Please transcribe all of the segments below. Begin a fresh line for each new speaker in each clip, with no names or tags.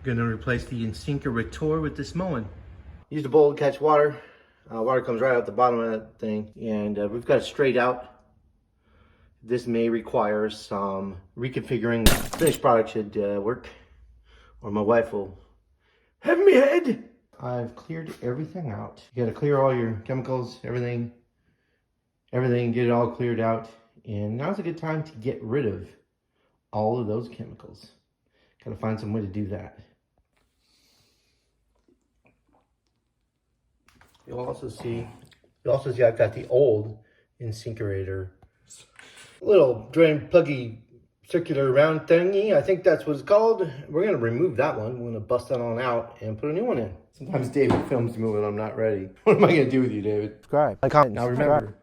Gonna replace the Insinkerator with this Moen. Use the bowl to catch water. Water comes right out the bottom of that thing, and we've got it straight out. This may require some reconfiguring. The finished product should work, or my wife will have me head. I've cleared everything out. You gotta clear all your chemicals, everything, get it all cleared out. And now's a good time to get rid of all of those chemicals. Gotta find some way to do that. You'll also see I've got the old Insinkerator. Little drain pluggy circular round thingy. I think that's what it's called. We're gonna remove that one. We're gonna bust that on out and put a new one in. Sometimes David films me when I'm not ready. What am I gonna do with you, David? Subscribe, like, comment. Now remember,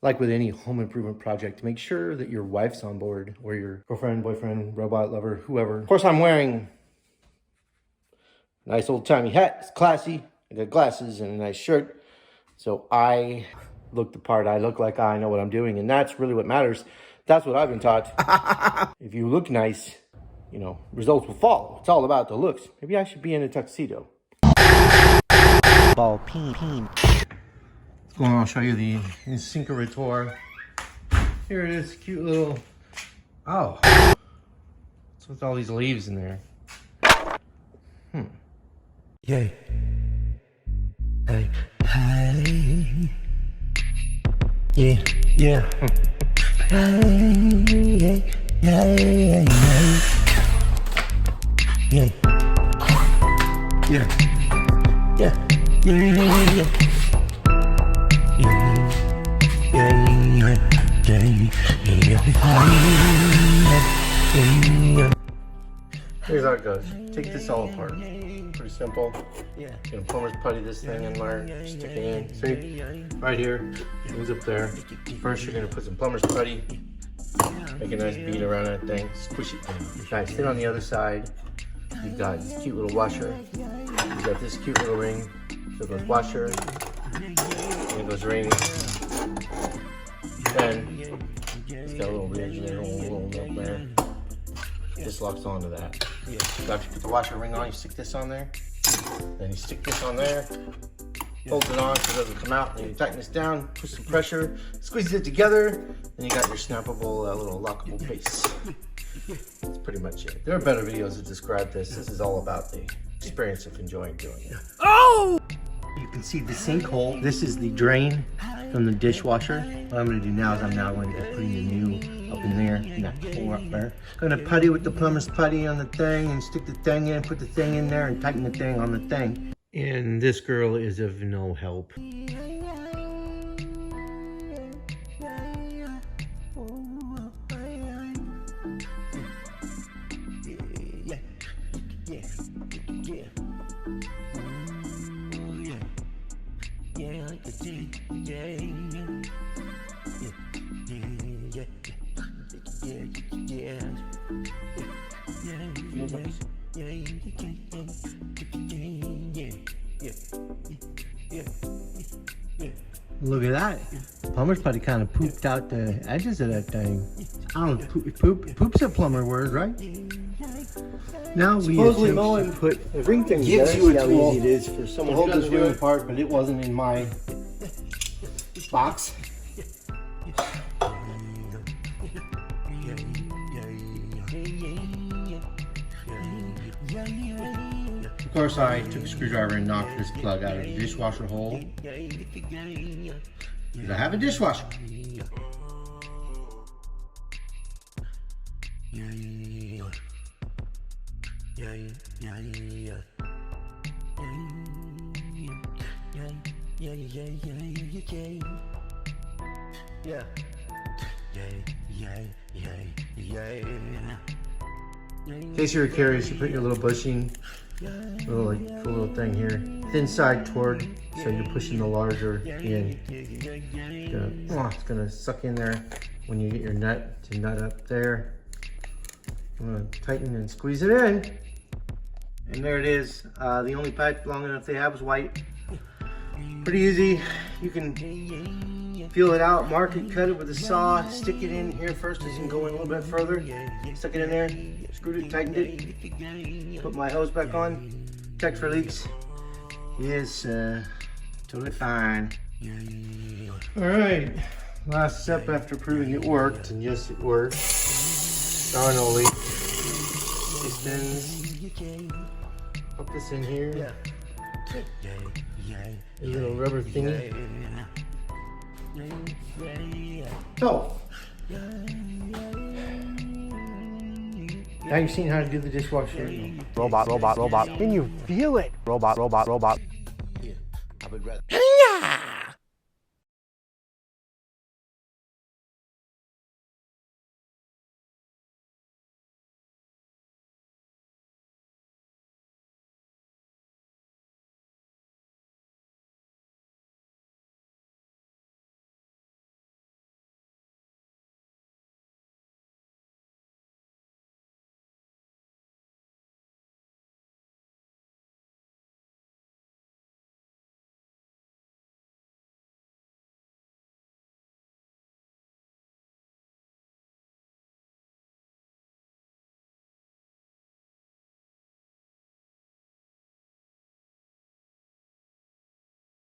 like with any home improvement project, make sure that your wife's on board, or your girlfriend, boyfriend, robot lover, whoever. Of course, I'm wearing a nice old timey hat. It's classy. I got glasses and a nice shirt. So I look the part. I look like I know what I'm doing, and that's really what matters. That's what I've been taught. If you look nice, you know, results will follow. It's all about the looks. Maybe I should be in a tuxedo. Ball peen. Let's go on, I'll show you the Insinkerator. Here it is, cute little, oh. What's with all these leaves in there? Yay. Hey, hey. Yeah, yeah. Hey, hey, hey, hey. Yeah. Yeah. Yeah. Yeah. Here's how it goes. Take this all apart. Pretty simple. You're gonna plumber's putty this thing in there, stick it in. See? Right here, goes up there. First, you're gonna put some plumber's putty. Make a nice bead around that thing. Squish it down. Nice. Then on the other side, you've got this cute little washer. You've got this cute little ring. So it goes washer, and it goes ring. Then it's got a little ridge there, a little note there. This locks onto that. So after you put the washer ring on, you stick this on there. Then you stick this on there. Hold it on so it doesn't come out. Then you tighten this down, put some pressure, squeeze it together. Then you got your snappable little lockable base. That's pretty much it. There are better videos that describe this. This is all about the experience of enjoying doing it. Oh! You can see the sinkhole. This is the drain from the dishwasher. What I'm going to do now is I'm now going to put the new up in there, in that hole up there. I'm going to putty with the plumber's putty on the thing and stick the thing in, put the thing in there and tighten the thing on the thing. And this girl is of no help. Look at that. Plumber's putty kind of pooped out the edges of that thing. I don't know, poop's a plumber word, right? Now we supposedly Moen put the ring thing gives you a tool. It is for someone to hold this ring apart, but it wasn't in my box. Of course, I took a screwdriver and knocked this plug out of the dishwasher hole. Because I have a dishwasher. In case you're curious, you put your little bushing, cool little thing here, thin side toward, so you're pushing the larger in. It's gonna suck in there when you get your nut to nut up there. I'm gonna tighten and squeeze it in. And there it is. The only pipe long enough they have is white. Pretty easy. You can feel it out, mark it, cut it with a saw, stick it in here first. It can go in a little bit further. Stuck it in there, screwed it, tightened it. Put my hose back on. Check for leaks. Yes, totally fine. All right, last step after proving it worked, and yes, it worked. There are no leaks. Pistons. Pop this in here. A little rubber thingy. So, now you've seen how to do the dishwasher.
Robot.
Can you feel it?
Robot.
Yeah.